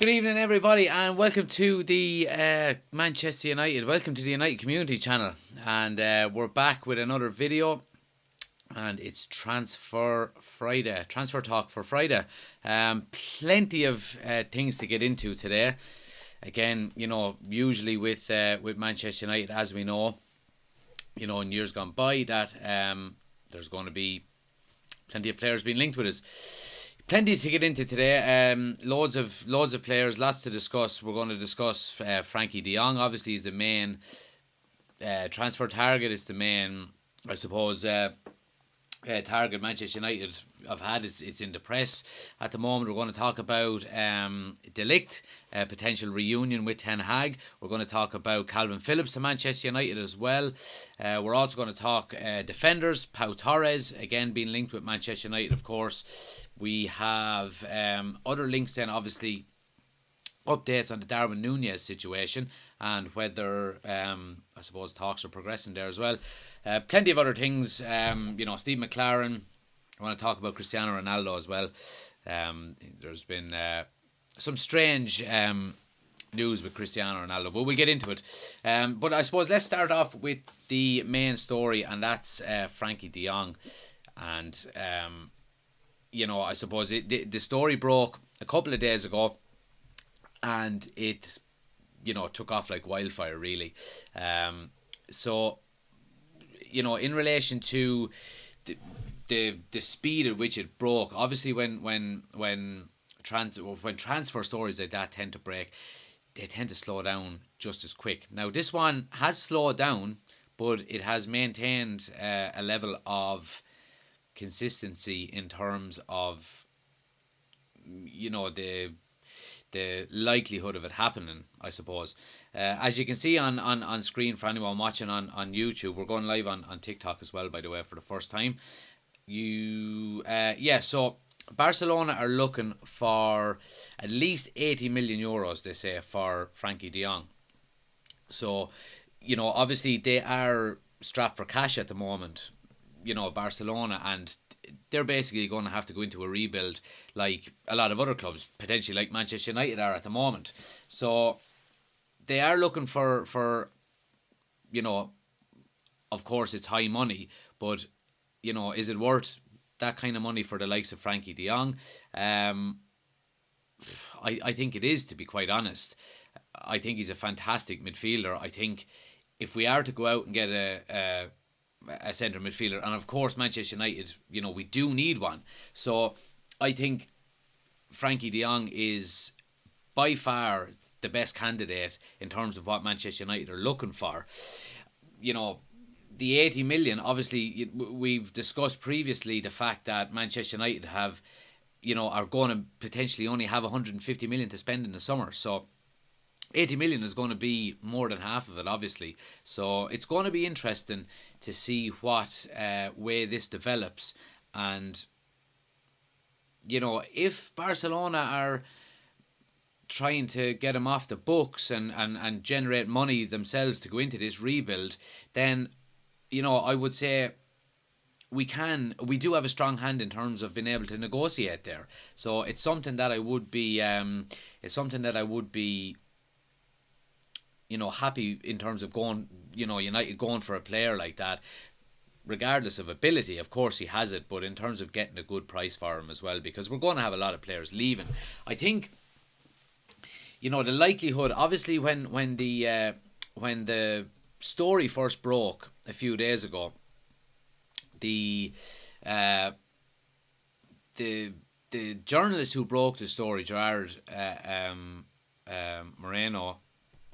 Good evening, everybody, and welcome to the Manchester United. Welcome to the United Community Channel, and we're back with another video. And it's Transfer Friday, Transfer Talk for Friday. Plenty of things to get into today. Again, usually with Manchester United, as we know, in years gone by, that there's going to be plenty of players being linked with us. Plenty to get into today. Loads of players, lots to discuss. We're going to discuss Frankie de Jong. Obviously, is the main transfer target. Is the main, I suppose, target Manchester United have had. It's in the press at the moment. We're going to talk about Ligt, a potential reunion with Ten Hag. We're going to talk about Calvin Phillips to Manchester United as well. We're also going to talk defenders. Pau Torres, again, being linked with Manchester United, of course. We have other links then, obviously, updates on the Darwin Nunez situation and whether, I suppose, talks are progressing there as well. Plenty of other things. Steve McLaren. I want to talk about Cristiano Ronaldo as well. There's been some strange news with Cristiano Ronaldo, but we'll get into it. But I suppose let's start off with the main story, and that's Frankie de Jong. And, I suppose the story broke a couple of days ago, and it, took off like wildfire, really. So, in relation to the speed at which it broke, obviously when transfer stories like that tend to break, they tend to slow down just as quick. Now, this one has slowed down, but it has maintained a level of consistency in terms of, the likelihood of it happening, I suppose. As you can see on screen for anyone watching on YouTube, we're going live on TikTok as well, by the way, for the first time. So Barcelona are looking for at least 80 million euros, they say, for Frankie de Jong. So, obviously they are strapped for cash at the moment, Barcelona, and they're basically going to have to go into a rebuild like a lot of other clubs, potentially like Manchester United are at the moment. So they are looking for of course it's high money, but, is it worth that kind of money for the likes of Frankie de Jong? I think it is, to be quite honest. I think he's a fantastic midfielder. I think if we are to go out and get a centre midfielder, and of course Manchester United, we do need one. So I think Frankie de Jong is by far the best candidate in terms of what Manchester United are looking for. The 80 million, obviously, we've discussed previously the fact that Manchester United have, are going to potentially only have 150 million to spend in the summer. So 80 million is going to be more than half of it, obviously. So it's going to be interesting to see what way this develops. And, if Barcelona are trying to get him off the books and generate money themselves to go into this rebuild, then, I would say we do have a strong hand in terms of being able to negotiate there. So it's something that I would be, happy in terms of going, United going for a player like that, regardless of ability. Of course he has it, but in terms of getting a good price for him as well, because we're going to have a lot of players leaving. I think, the likelihood, obviously, when the story first broke a few days ago, the journalist who broke the story, Gerard Moreno,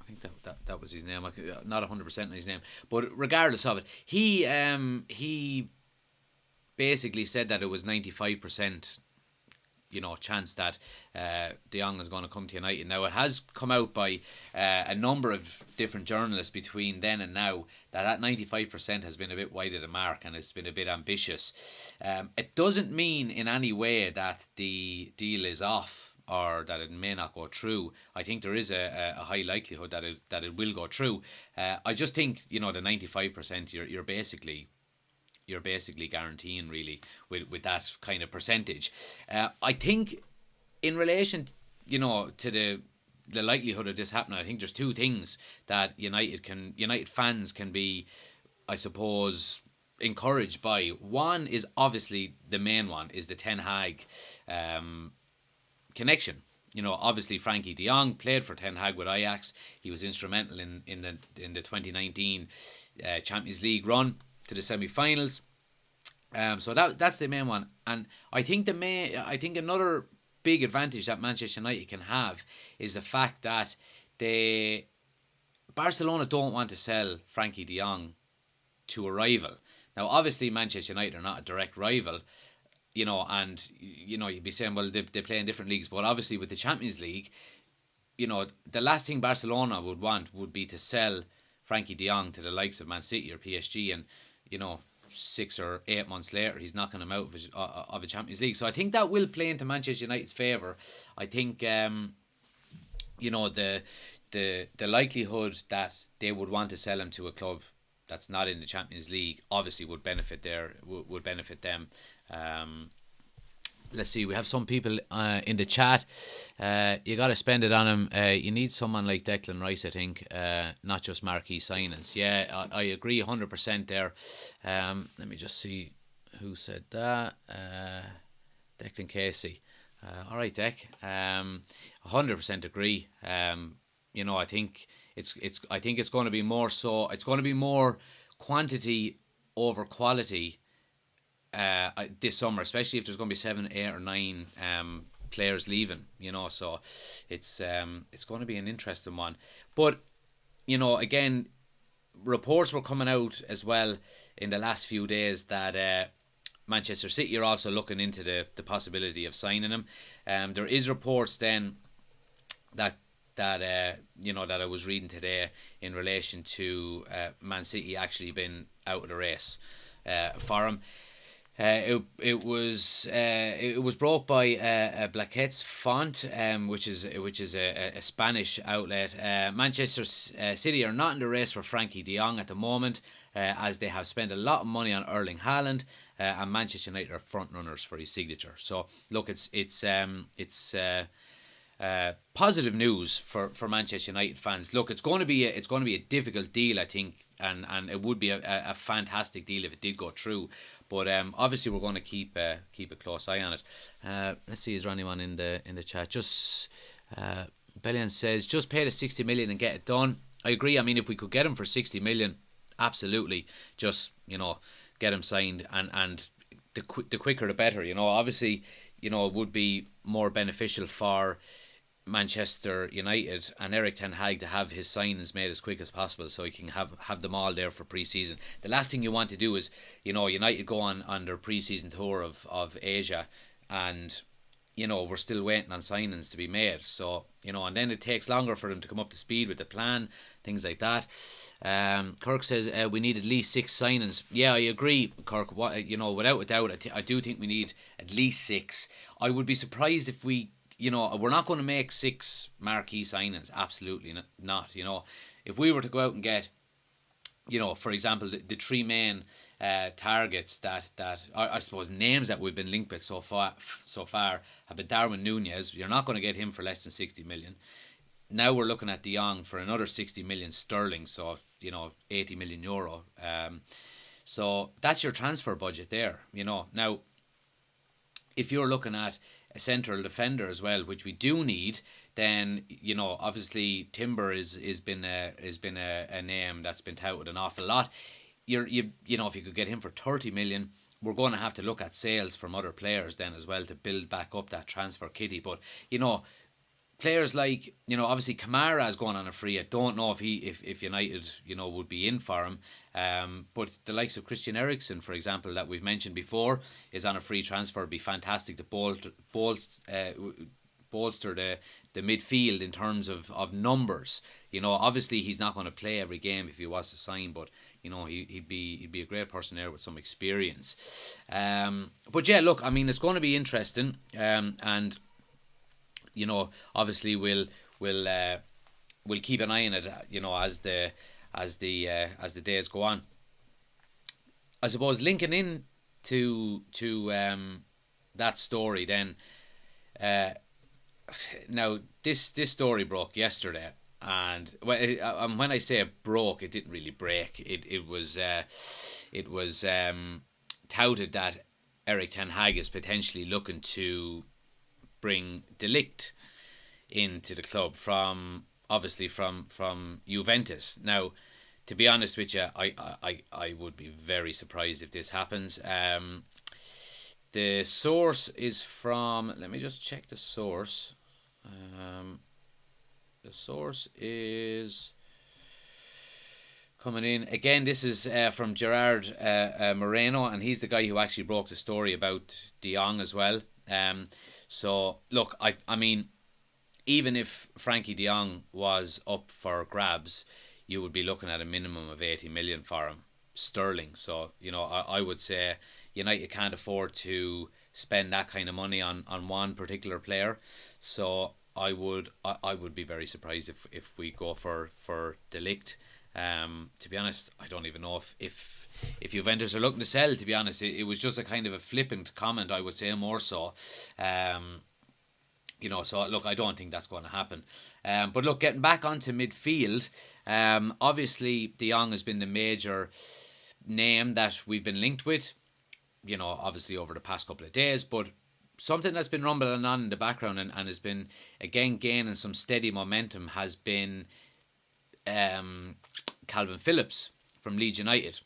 I think that was his name. I'm not 100% on his name, but regardless of it, he basically said that it was 95%, chance that de Jong is going to come to United. Now, it has come out by a number of different journalists between then and now that 95% has been a bit wide of the mark and it's been a bit ambitious. It doesn't mean in any way that the deal is off or that it may not go through. I think there is a high likelihood that it will go through. I just think, the 95%, you're basically guaranteeing, really, with that kind of percentage. I think in relation to the likelihood of this happening, I think there's two things that United fans can be, I suppose, encouraged by. One is obviously the main one is the Ten Hag connection. Obviously Frankie de Jong played for Ten Hag with Ajax. He was instrumental in the 2019 Champions League run to the semi-finals. So that's the main one, and I think another big advantage that Manchester United can have is the fact that Barcelona don't want to sell Frankie de Jong to a rival. Now, obviously, Manchester United are not a direct rival, and you'd be saying, well, they play in different leagues, but obviously with the Champions League, the last thing Barcelona would want would be to sell Frankie de Jong to the likes of Man City or PSG, and 6 or 8 months later he's knocking them out of a Champions League. So I think that will play into Manchester United's favour. I think the likelihood that they would want to sell him to a club that's not in the Champions League obviously would benefit them. Let's see, we have some people in the chat. You got to spend it on him. You need someone like Declan Rice, I think, not just marquee signings. Yeah, I agree 100% there. Let me just see who said that. Declan Casey. All right, Dec. 100% agree. I think it's going to be more so. It's going to be more quantity over quality this summer, especially if there's going to be 7, 8 or 9 players leaving, so it's going to be an interesting one. But again, reports were coming out as well in the last few days that Manchester City are also looking into the possibility of signing him. There is reports then that I was reading today in relation to Man City actually been out of the race for him. It was brought by Blaquette's Font, which is a Spanish outlet. Manchester City are not in the race for Frankie de Jong at the moment, as they have spent a lot of money on Erling Haaland, and Manchester United are front runners for his signature. So look, it's positive news for Manchester United fans. Look, it's going to be a difficult deal, I think, and it would be a fantastic deal if it did go through. But obviously we're going to keep a close eye on it. Let's see, is there anyone in the chat? Just Bellion says, just pay the 60 million and get it done. I agree. I mean, if we could get him for 60 million, absolutely. Just get him signed, and the quicker the better. Obviously, it would be more beneficial for Manchester United and Erik ten Hag to have his signings made as quick as possible, so he can have them all there for pre-season. The last thing you want to do is United go on their pre-season tour of Asia, and we're still waiting on signings to be made. So and then it takes longer for them to come up to speed with the plan, things like that. Kirk says we need at least 6 signings. Yeah, I agree, Kirk. Without a doubt, I do think we need at least 6. I would be surprised if we're not going to make 6 marquee signings. Absolutely not. If we were to go out and get, for example, the 3 main targets that I suppose names that we've been linked with so far have been Darwin Núñez. You're not going to get him for less than 60 million. Now we're looking at De Jong for another 60 million sterling, so 80 million euro. So that's your transfer budget there. Now if you're looking at a central defender as well, which we do need, then obviously Timber has been a name that's been touted an awful lot. If you could get him for 30 million, we're going to have to look at sales from other players then as well to build back up that transfer kitty. But players like obviously Kamara is going on a free. I don't know if United would be in for him. But the likes of Christian Eriksen, for example, that we've mentioned before, is on a free transfer. It'd be fantastic to bolster the midfield in terms of numbers. Obviously he's not going to play every game if he was to sign, but he'd be a great person there with some experience. But yeah, look, I mean, it's going to be interesting, and obviously we'll keep an eye on it, as the days go on. I suppose linking in to that story then, now this story broke yesterday, and when I say it broke, it didn't really break. It was touted that Erik ten Hag is potentially looking to bring Ligt into the club from Juventus. Now, to be honest with you, I would be very surprised if this happens. The source is from. Let me just check the source. The source is coming in again. This is from Gerard Moreno, and he's the guy who actually broke the story about De Jong as well. So look, I mean, even if Frankie De Jong was up for grabs, you would be looking at a minimum of 80 million for him sterling. So I would say United can't afford to spend that kind of money on one particular player. So I would be very surprised if we go for De Ligt. To be honest, I don't even know if Juventus are looking to sell. To be honest, it was just a kind of a flippant comment, I would say, more so. So look, I don't think that's going to happen. But look, getting back onto midfield, obviously De Jong has been the major name that we've been linked with, obviously over the past couple of days, but something that's been rumbling on in the background and has been, again, gaining some steady momentum has been Calvin Phillips from Leeds United.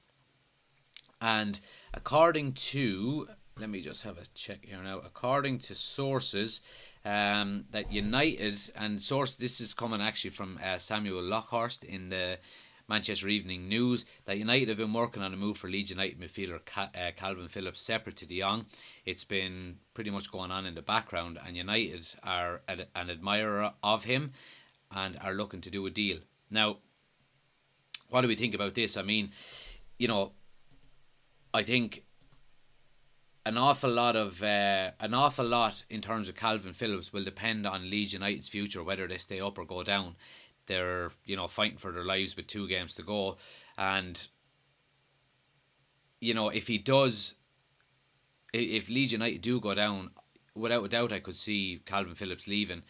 And according to, let me just have a check here now, according to sources, that United, and source, this is coming actually from Samuel Lockhurst in the Manchester Evening News, that United have been working on a move for Leeds United midfielder Calvin Phillips separate to De Jong. It's been pretty much going on in the background, and United are an admirer of him and are looking to do a deal. Now, what do we think about this? I mean, I think an awful lot in terms of Calvin Phillips will depend on Leeds United's future, whether they stay up or go down. They're fighting for their lives with 2 games to go, and if Leeds United do go down, without a doubt I could see Calvin Phillips leaving.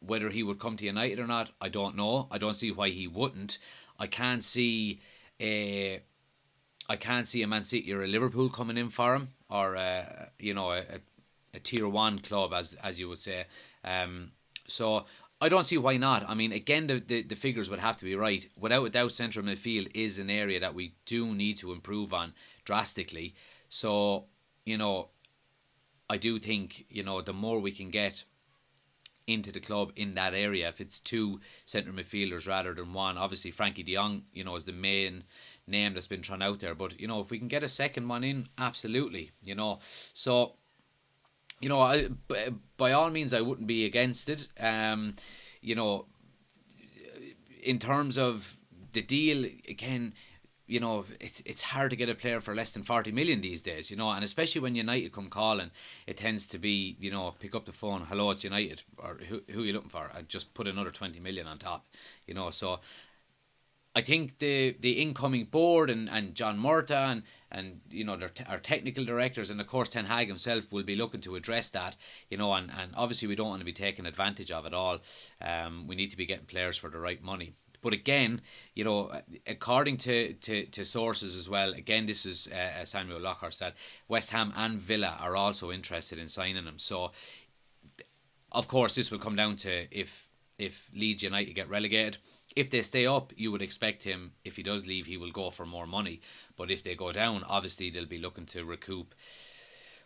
Whether he would come to United or not, I don't know. I don't see why he wouldn't. I can't see a Man City or a Liverpool coming in for him, or a tier 1 club, as you would say. So I don't see why not. I mean, again, the figures would have to be right. Without a doubt, central midfield is an area that we do need to improve on drastically. So I do think the more we can get into the club in that area, if it's 2 centre midfielders rather than 1. Obviously Frankie De Jong, is the main name that's been thrown out there, but if we can get a second one in, absolutely, so by all means I wouldn't be against it. In terms of the deal, again, it's hard to get a player for less than 40 million these days, and especially when United come calling, it tends to be, pick up the phone, hello, it's United, or who are you looking for, and just put another 20 million on top, so I think the incoming board and John Murta and our technical directors, and of course Ten Hag himself, will be looking to address that, and obviously we don't want to be taking advantage of it all. We need to be getting players for the right money. But again, according to sources as well, again, this is Samuel Lockhurst, that West Ham and Villa are also interested in signing him. So, of course, this will come down to if Leeds United get relegated. If they stay up, you would expect him, if he does leave, he will go for more money. But if they go down, obviously they'll be looking to recoup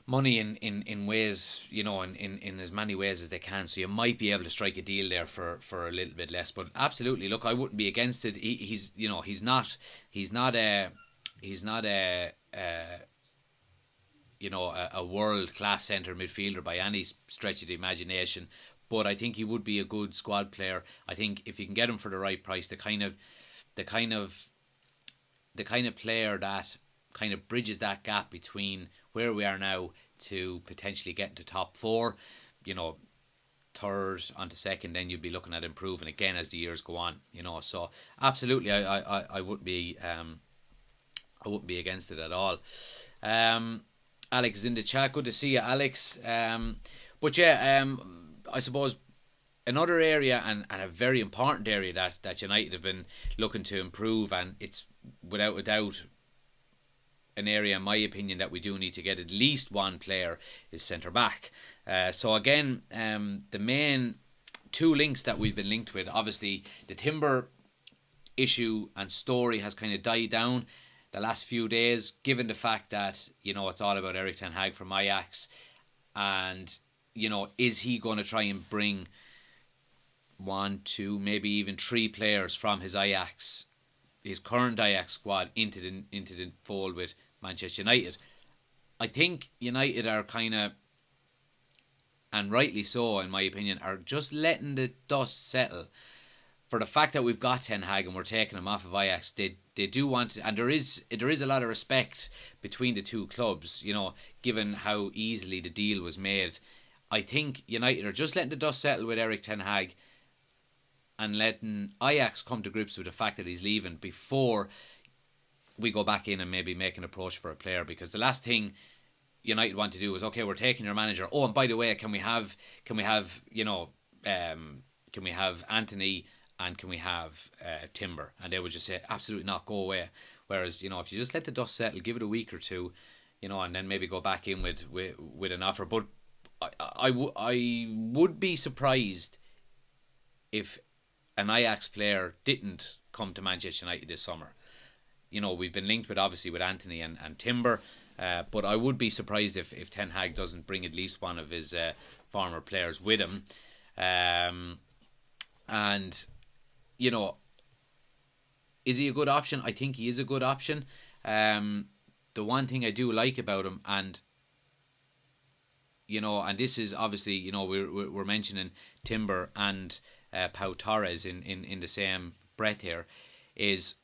money in ways, in as many ways as they can. So you might be able to strike a deal there for a little bit less. But absolutely, look, I wouldn't be against it. He's not a world class centre midfielder by any stretch of the imagination. But I think he would be a good squad player. I think if you can get him for the right price, the kind of player that kind of bridges that gap between where we are now to potentially getting to top 4, third onto second, then you'd be looking at improving again as the years go on. So absolutely, I wouldn't be against it at all. Alex is in the chat. Good to see you, Alex. But yeah, I suppose another area and a very important area that United have been looking to improve, and it's without a doubt an area, in my opinion, that we do need to get at least one player is centre back. So again, the main two links that we've been linked with, obviously the Timber issue and story has kind of died down the last few days, given the fact that, you know, it's all about Erik ten Hag from Ajax, and, you know, is he going to try and bring one, two, maybe even three players from his current Ajax squad into the fold with Manchester United? I think United are kind of, and rightly so in my opinion, are just letting the dust settle. For the fact that we've got Ten Hag and we're taking him off of Ajax, they do want to, and there is a lot of respect between the two clubs, you know, given how easily the deal was made. I think United are just letting the dust settle with Erik ten Hag and letting Ajax come to grips with the fact that he's leaving before we go back in and maybe make an approach for a player. Because the last thing United want to do is, okay, we're taking your manager. Oh, and by the way, can we have Anthony and can we have Timber? And they would just say, absolutely not, go away. Whereas, you know, if you just let the dust settle, give it a week or two, you know, and then maybe go back in with an offer. But I would be surprised if an Ajax player didn't come to Manchester United this summer. You know, we've been linked with, obviously, with Anthony and Timber, but I would be surprised if Ten Hag doesn't bring at least one of his former players with him. And, you know, is he a good option? I think he is a good option. The one thing I do like about him, and, you know, and this is obviously, you know, we're mentioning Timber and Pau Torres in the same breath here, is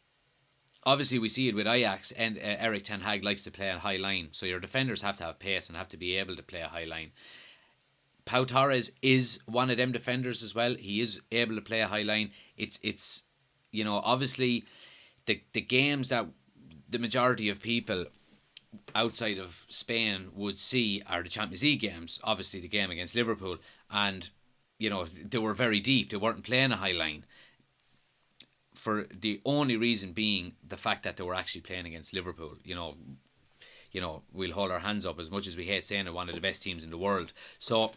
obviously we see it with Ajax, and Erik ten Hag likes to play a high line, so your defenders have to have pace and have to be able to play a high line. Pau Torres is one of them defenders as well. He is able to play a high line. It's you know, obviously the games that the majority of people outside of Spain would see are the Champions League games. Obviously the game against Liverpool, and, you know, they were very deep. They weren't playing a high line, for the only reason being the fact that they were actually playing against Liverpool. You know, we'll hold our hands up, as much as we hate saying it, one of the best teams in the world. So,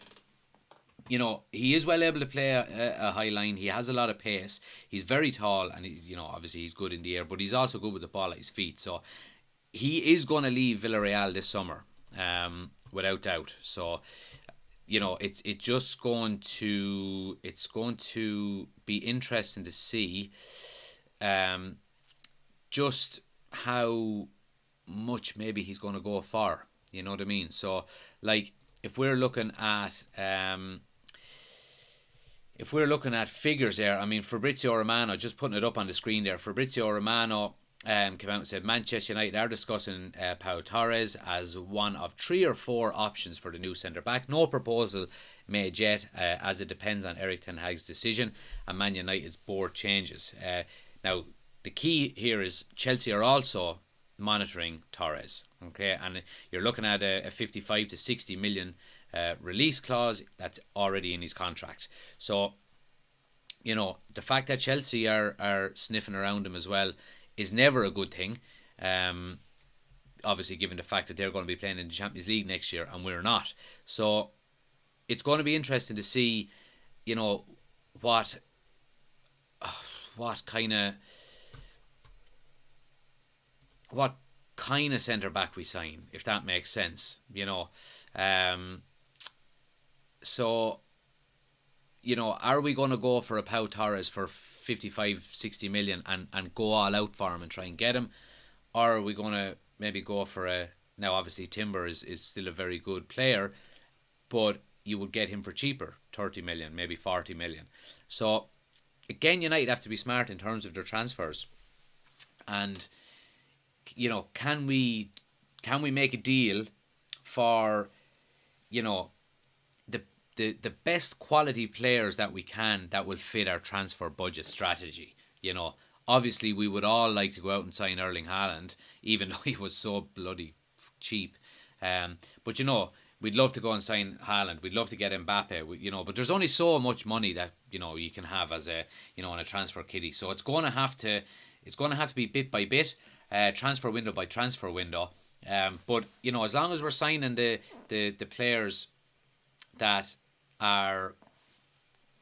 you know, he is well able to play a high line. He has a lot of pace. He's very tall, and you know, obviously he's good in the air, but he's also good with the ball at his feet. So he is going to leave Villarreal this summer, without doubt. So, you know, it's going to be interesting to see just how much maybe he's going to go for. You know what I mean? So, like, if we're looking at figures there, I mean, Fabrizio Romano, just putting it up on the screen there, Fabrizio Romano came out and said Manchester United are discussing Pau Torres as one of 3 or 4 options for the new centre-back. No proposal made yet, as it depends on Erik ten Hag's decision and Man United's board changes. Now, the key here is Chelsea are also monitoring Torres, okay, and you're looking at a 55 to 60 million release clause that's already in his contract. So, you know, the fact that Chelsea are sniffing around him as well is never a good thing. Obviously, given the fact that they're going to be playing in the Champions League next year and we're not. So it's going to be interesting to see, you know, what kind of centre back we sign, if that makes sense, you know. So, you know, are we going to go for a Pau Torres for 55, 60 million and go all out for him and try and get him? Or are we going to maybe go for a... Now, obviously, Timber is still a very good player, but you would get him for cheaper, 30 million, maybe 40 million. So, again, United have to be smart in terms of their transfers. And, you know, can we make a deal for, you know, the best quality players that we can that will fit our transfer budget strategy? You know, obviously we would all like to go out and sign Erling Haaland, even though he was so bloody cheap. But, you know, we'd love to go and sign Haaland. We'd love to get Mbappe. But there's only so much money that you can have as a in a transfer kitty. So it's going to have to be bit by bit, transfer window by transfer window. But as long as we're signing the players that are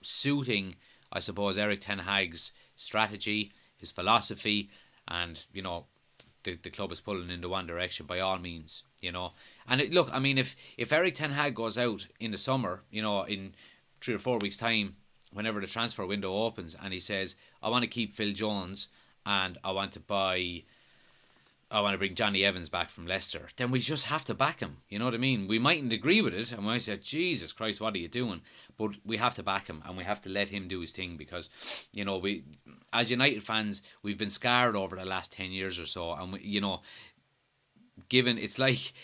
suiting, I suppose, Erik ten Hag's strategy, his philosophy, and the club is pulling into one direction, by all means, And if Erik ten Hag goes out in the summer, in 3 or 4 weeks' time, whenever the transfer window opens, and he says, I want to keep Phil Jones and I want to bring Johnny Evans back from Leicester, then we just have to back him. You know what I mean? We mightn't agree with it, and we might say, Jesus Christ, what are you doing? But we have to back him, and we have to let him do his thing, because, we, as United fans, we've been scarred over the last 10 years or so, and given it's like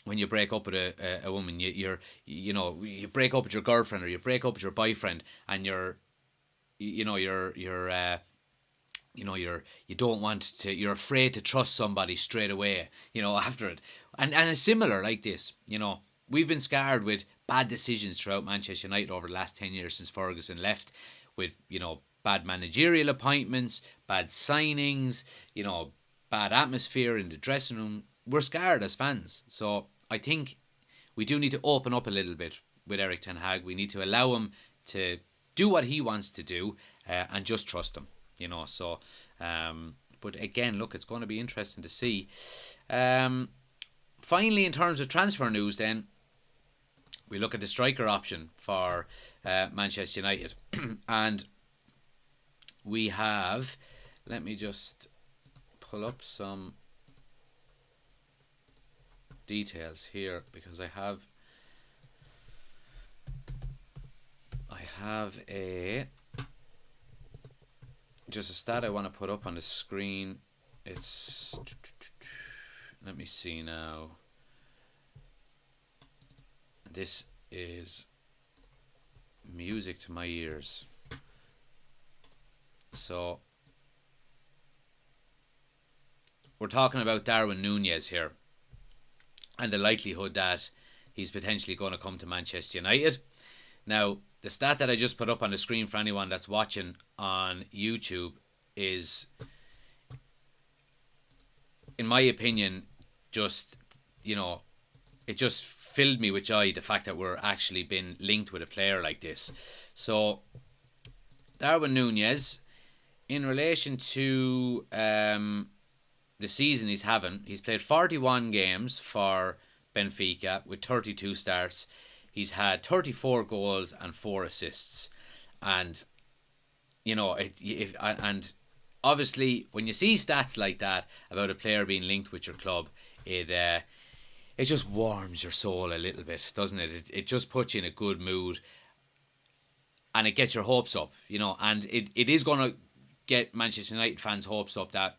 when you break up with a woman, you break up with your girlfriend or you break up with your boyfriend, and you don't want to, you're afraid to trust somebody straight away, after it. And it's similar like this, we've been scarred with bad decisions throughout Manchester United over the last 10 years since Ferguson left, with, bad managerial appointments, bad signings, bad atmosphere in the dressing room. We're scarred as fans. So I think we do need to open up a little bit with Erik ten Hag. We need to allow him to do what he wants to do, and just trust him. But again, look, it's going to be interesting to see. Finally, in terms of transfer news, then we look at the striker option for Manchester United, and we have. Let me just pull up some details here, because I have just a stat I want to put up on the screen. It's, let me see now. This is music to my ears. So we're talking about Darwin Núñez here, and the likelihood that he's potentially going to come to Manchester United. Now, the stat that I just put up on the screen for anyone that's watching on YouTube is, in my opinion, just, it just filled me with joy, the fact that we're actually been linked with a player like this. So, Darwin Núñez, in relation to the season he's having, he's played 41 games for Benfica with 32 starts. He's had 34 goals and 4 assists. And, and obviously, when you see stats like that about a player being linked with your club, it just warms your soul a little bit, doesn't it? It just puts you in a good mood, and it gets your hopes up, and it is going to get Manchester United fans' hopes up that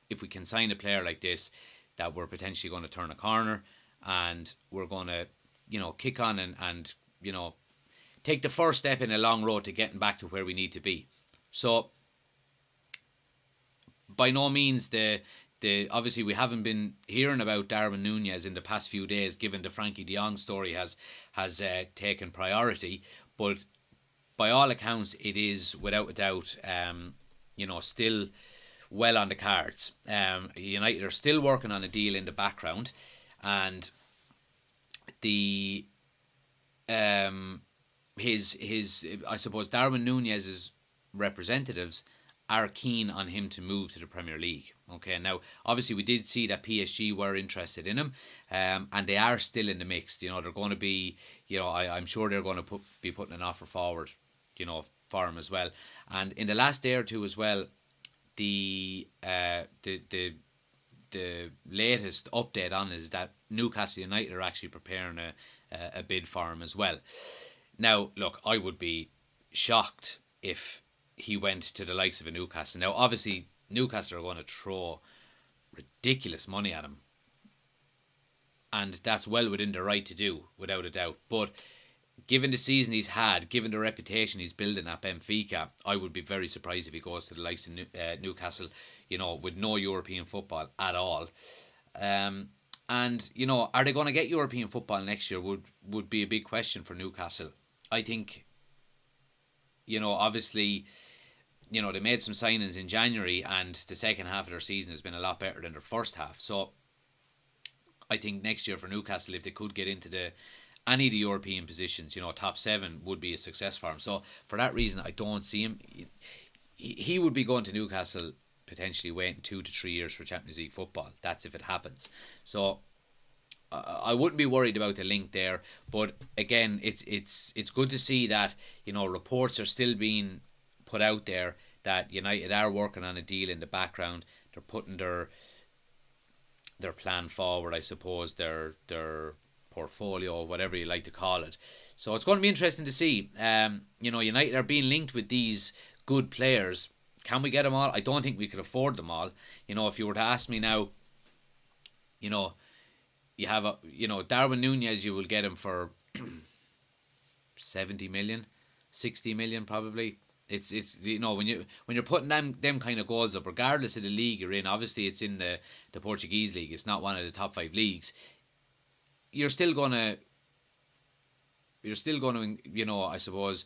if we can sign a player like this, that we're potentially going to turn a corner, and we're going to kick on and take the first step in a long road to getting back to where we need to be. So, by no means obviously we haven't been hearing about Darwin Núñez in the past few days, given the Frankie de Jong story has taken priority. But by all accounts, it is without a doubt, still well on the cards. United are still working on a deal in the background, and the his I suppose Darwin Núñez's representatives are keen on him to move to the Premier League. Okay, now obviously we did see that PSG were interested in him, and they are still in the mix. They're going to be, I'm sure they're going to be putting an offer forward, for him as well. And in the last day or two as well, the latest update on is that Newcastle United are actually preparing a bid for him as well. Now, look, I would be shocked if he went to the likes of a Newcastle. Now, obviously, Newcastle are going to throw ridiculous money at him, and that's well within their right to do, without a doubt. But given the season he's had, given the reputation he's building at Benfica, I would be very surprised if he goes to the likes of Newcastle, with no European football at all. And, you know, are they going to get European football next year would be a big question for Newcastle. I think, you know, obviously, you know, they made some signings in January, and the second half of their season has been a lot better than their first half. So I think next year for Newcastle, if they could get into any of the European positions, you know, top 7 would be a success for him. So for that reason, I don't see him. He would be going to Newcastle potentially waiting 2 to 3 years for Champions League football. That's if it happens. So I wouldn't be worried about the link there. But again, it's good to see that, you know, reports are still being put out there that United are working on a deal in the background. They're putting their plan forward, I suppose, their portfolio, whatever you like to call it. So it's going to be interesting to see. You know, United are being linked with these good players. Can we get them all? I don't think we could afford them all. You know, if you were to ask me now, you know, you have Darwin Núñez, you will get him for 70 million, 60 million probably. It's you know, when you're putting them kind of goals up, regardless of the league you're in, obviously it's in the Portuguese league, it's not one of the top 5 leagues. You're still gonna, you know, I suppose,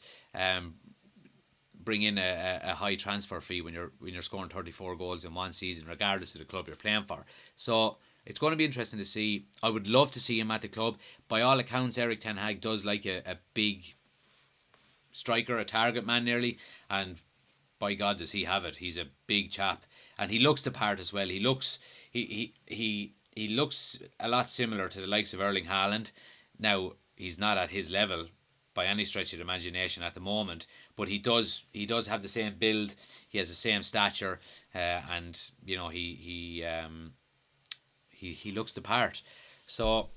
bring in a high transfer fee when you're scoring 34 goals in one season, regardless of the club you're playing for. So it's going to be interesting to see. I would love to see him at the club. By all accounts, Erik ten Hag does like a big striker, a target man nearly, and by God does he have it. He's a big chap, and he looks the part as well. He looks a lot similar to the likes of Erling Haaland. Now, he's not at his level by any stretch of the imagination at the moment, but he does have the same build. He has the same stature, and you know, he looks the part. So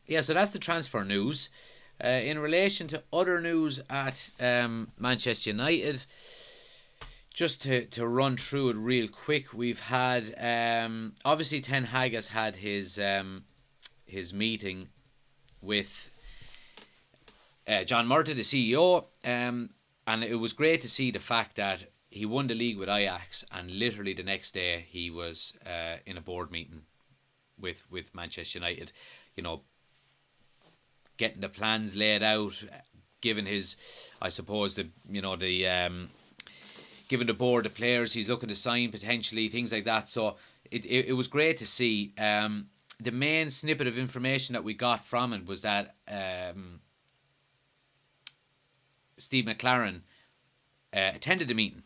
yeah, so that's the transfer news. In relation to other news at Manchester United, just to run through it real quick, we've had obviously Ten Hag has had his meeting with John Murtagh, the CEO, and it was great to see the fact that he won the league with Ajax, and literally the next day he was in a board meeting with Manchester United, you know, getting the plans laid out, giving his, I suppose, giving the board the players he's looking to sign potentially, things like that. So it was great to see. The main snippet of information that we got from it was that Steve McLaren attended the meeting,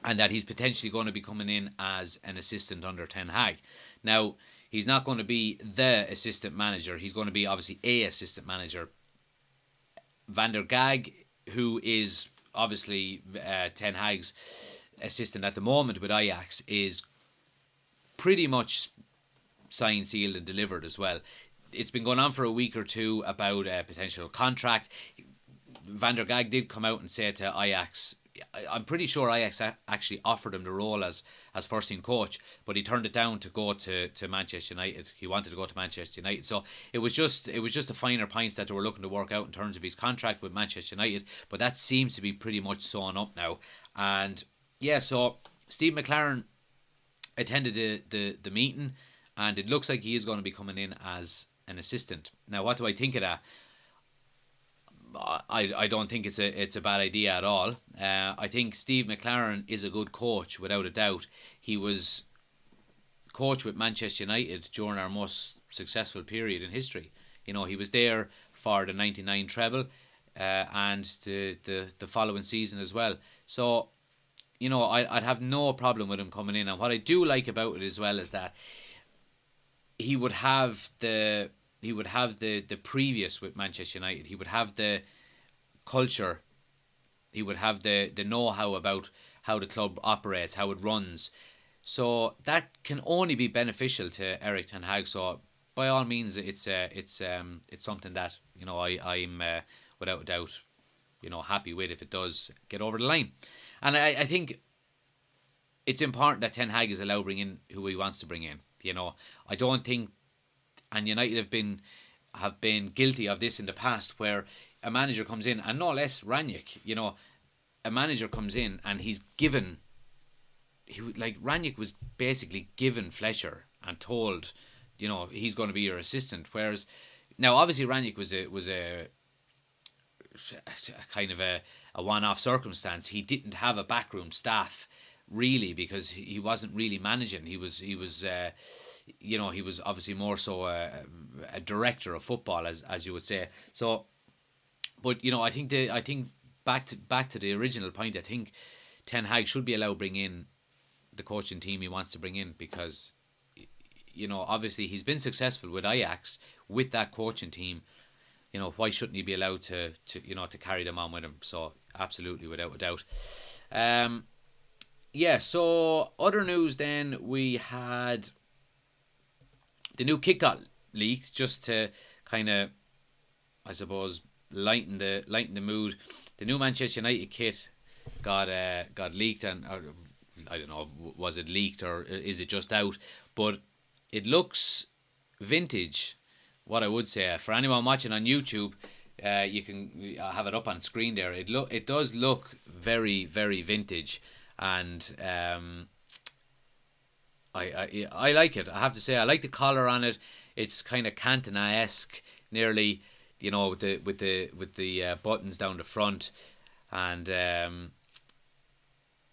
and that he's potentially going to be coming in as an assistant under Ten Hag. Now, he's not going to be the assistant manager. He's going to be obviously a assistant manager. Van der Gaag, who is obviously Ten Hag's assistant at the moment with Ajax, is pretty much signed, sealed and delivered as well. It's been going on for a week or two about a potential contract. Van der Gaag did come out and say to Ajax, I'm pretty sure Ajax actually offered him the role as first team coach, but he turned it down to go to Manchester United. He wanted to go to Manchester United, so it was just the finer points that they were looking to work out in terms of his contract with Manchester United. But that seems to be pretty much sewn up now. And yeah, so Steve McLaren attended the meeting, and it looks like he is going to be coming in as an assistant. Now, what do I think of that? I don't think it's a bad idea at all. I think Steve McLaren is a good coach without a doubt. He was coach with Manchester United during our most successful period in history. You know, he was there for the 99 treble and the following season as well. So, you know, I'd have no problem with him coming in. And what I do like about it as well is that he would have the previous with Manchester United. He would have the culture. He would have the know-how about how the club operates, how it runs. So that can only be beneficial to Erik ten Hag. So by all means, it's something that, you know, I'm without a doubt, you know, happy with if it does get over the line. And I think it's important that Ten Hag is allowed to bring in who he wants to bring in. You know, I don't think, and United have been guilty of this in the past, where a manager comes in, and no less Rangnick, you know, a manager comes in and Rangnick was basically given Fletcher and told he's going to be your assistant. Whereas now, obviously, Ranić was a kind of a one-off circumstance. He didn't have a backroom staff really, because he wasn't really managing. He was he was obviously more so a director of football, as you would say. So, but I think back to the original point, I think Ten Hag should be allowed to bring in the coaching team he wants to bring in, because obviously he's been successful with Ajax with that coaching team. Why shouldn't he be allowed to carry them on with him? So absolutely, without a doubt. So other news then, we had the new kit got leaked, just to kind of, I suppose, lighten the mood. The new Manchester United kit got leaked, and I don't know, was it leaked or is it just out? But it looks vintage. What I would say, for anyone watching on YouTube, you can have it up on screen there. It does look very, very vintage, and I like it. I have to say, I like the collar on it. It's kind of Cantona-esque, nearly, with the buttons down the front, and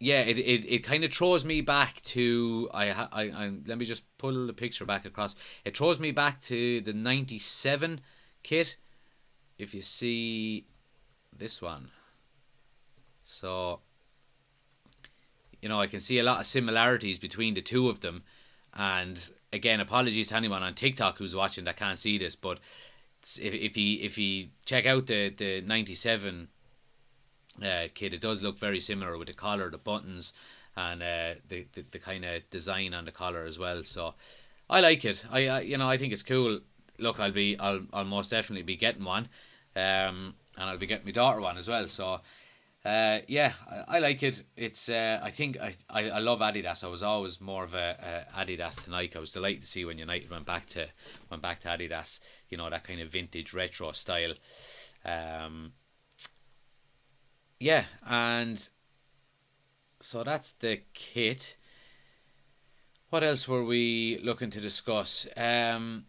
it kind of throws me back to let me just pull the picture back across. It throws me back to the 97 kit, if you see this one. So I can see a lot of similarities between the two of them. And again, apologies to anyone on TikTok who's watching that can't see this, but if you check out the 97 kit, it does look very similar with the collar, the buttons, and the kind of design on the collar as well. So I like it. I think it's cool. Look, I'll most definitely be getting one, and I'll be getting my daughter one as well. So I like it. It's I think I love Adidas. I was always more of a Adidas to Nike. I was delighted to see when United went back to Adidas. That kind of vintage retro style. And so that's the kit. What else were we looking to discuss? So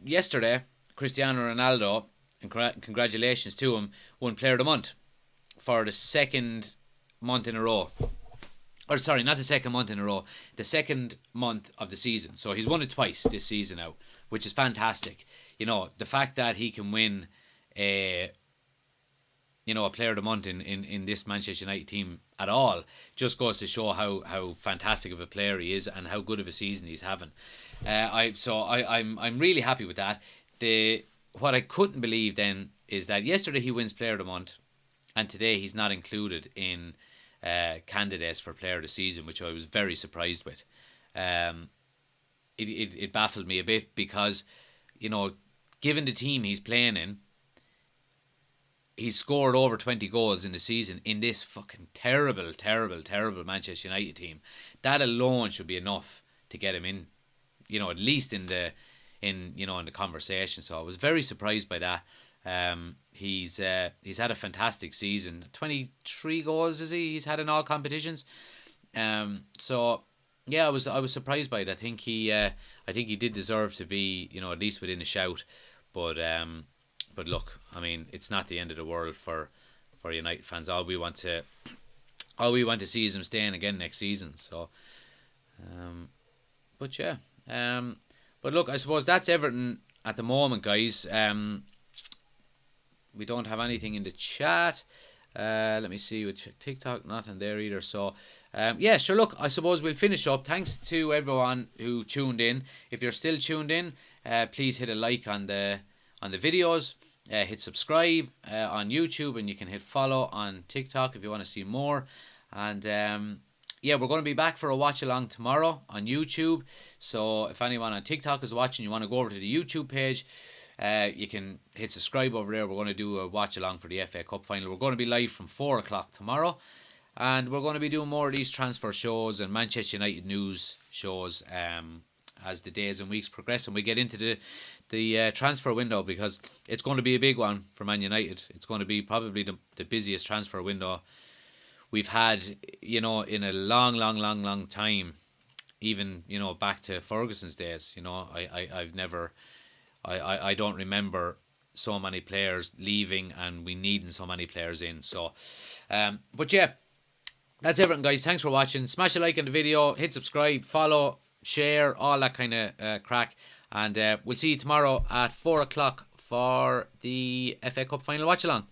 yesterday, Cristiano Ronaldo, and congratulations to him, won Player of the Month for the second month in a row. Or sorry, not the second month in a row, the second month of the season. So he's won it twice this season now, which is fantastic. The fact that he can win a Player of the Month in this Manchester United team at all just goes to show how fantastic of a player he is and how good of a season he's having. I'm really happy with that. What I couldn't believe then is that yesterday he wins Player of the Month, and today he's not included in candidates for Player of the Season, which I was very surprised with. It baffled me a bit because, given the team he's playing in, he's scored over 20 goals in the season in this fucking terrible Manchester United team. That alone should be enough to get him in, at least in the conversation. So I was very surprised by that. He's had a fantastic season. 23 goals he's had in all competitions. I was surprised by it. I think he did deserve to be, at least within a shout. But look, I mean, it's not the end of the world for United fans. All we want to see is him staying again next season. So, but look, I suppose that's everything at the moment, guys. We don't have anything in the chat. Let me see with TikTok, nothing there either. So, look, I suppose we'll finish up. Thanks to everyone who tuned in. If you're still tuned in, please hit a like on the videos. Hit subscribe on YouTube, and you can hit follow on TikTok if you want to see more. And we're going to be back for a watch along tomorrow on YouTube. So if anyone on TikTok is watching, you want to go over to the YouTube page, you can hit subscribe over there. We're going to do a watch along for the FA Cup final. We're going to be live from 4 o'clock tomorrow, and we're going to be doing more of these transfer shows and Manchester United news shows as the days and weeks progress and we get into the transfer window, because it's going to be a big one for Man United. It's going to be probably the busiest transfer window we've had, in a long time. even, you know, back to Ferguson's days. You know, I've never, I don't remember so many players leaving and we needing so many players in. So, but yeah, that's everything, guys. Thanks for watching. Smash a like on the video, hit subscribe, follow, share, all that kind of crack. And we'll see you tomorrow at 4 o'clock for the FA Cup final watch along.